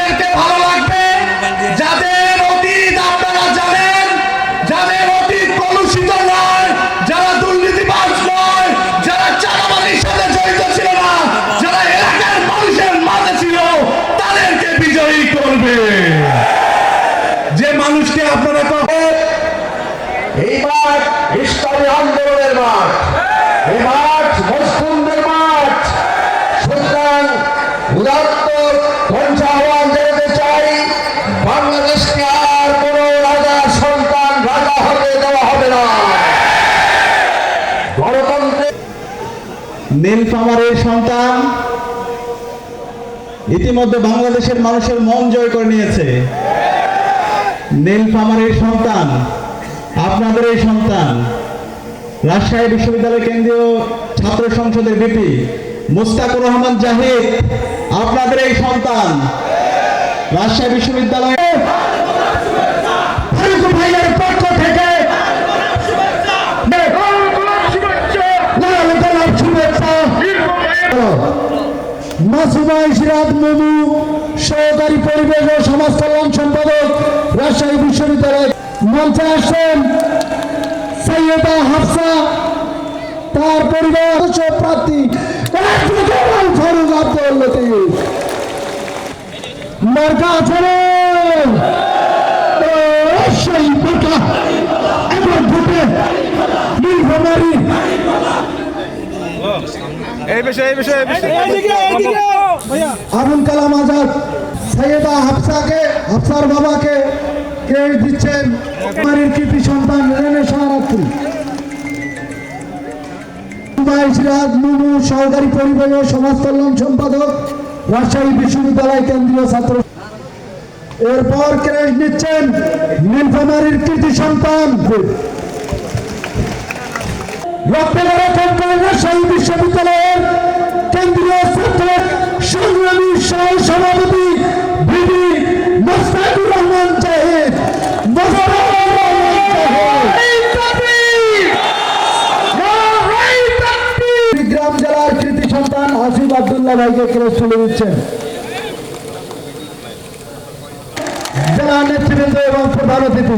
আপনাদেরকে ভালো লাগবে, যাদের অতীত আপনারা জানেন, যাদের অতীত কলুষিত নয়, যারা দুর্নীতিবাজ নয়, যারা চাঁদাবাজির সাথে জড়িত ছিল না, যারা এলাকার মানুষের মাঝে ছিল, তাদেরকে বিজয়ী করবে। যে মানুষকে আপনারা কখন এই মাঠ ইসলামী আন্দোলনের মাঠ, এই মাঠ মুসলিমদের মাঠ। সুতরাং উদাত্ত কণ্ঠে আহ্বান জানাতে চাই, বাংলাদেশকে আর কোন রাজা সন্তান রাজা হতে দেওয়া হবে না। গণতন্ত্রের নীলফামারীর সন্তান ইতিমধ্যে বাংলাদেশের মানুষের মন জয় করে নিয়েছে। নীলফামারীর সন্তান, আপনাদের এই সন্তান, রাজশাহী বিশ্ববিদ্যালয় কেন্দ্রীয় ছাত্র সংসদের ভিপি মুস্তাকুর রহমান জাহিদ, আপনাদের এই সন্তান রাজশাহী বিশ্ববিদ্যালয়ে ভাইয়ের পক্ষ থেকে মাসুমা ইশরাত মুমু, সহকারী পরিবেশ ও সমাজ কল্যাণ সম্পাদক, রাজশাহী বিশ্ববিদ্যালয়। মঞ্চে আসছেন সৈয়দা হাফসা, তার পরিবার প্রার্থী ফারুক আব্দুল লতিফ। মার্কা আছে রাজশাহী মার্কা, এবার ভোটে নীলফামারী। আবুল কালাম আজাদ সৈয়দা হাফসাকে, হাফসার বাবাকে ক্রেডিট দিচ্ছেন। কুমারীর কৃতি সন্তান রেনে শাহরাত্রী। সিরাজ মুমু, সহকারী পরিবেশ ও সমাজ কল্যাণ সম্পাদক, রাজশাহী বিশ্ববিদ্যালয় কেন্দ্রীয় ছাত্র। এরপর ক্রেডিট নিচ্ছেন নীলফামারীর কৃতি সন্তান রাজশাহী বিশ্ববিদ্যালয়ের কেন্দ্রীয় ছাত্র সংগ্রামী সহ সভাপতি বিবি মুস্তাকুর রহমান জাহিদ। গ্রাম জেলার কৃতি সন্তান আসিফ আব্দুল্লাহ ভাইকে ক্রেস্ট তুলে দিচ্ছেন। জেলা নেতৃবৃন্দ এবং প্রধান অতিথি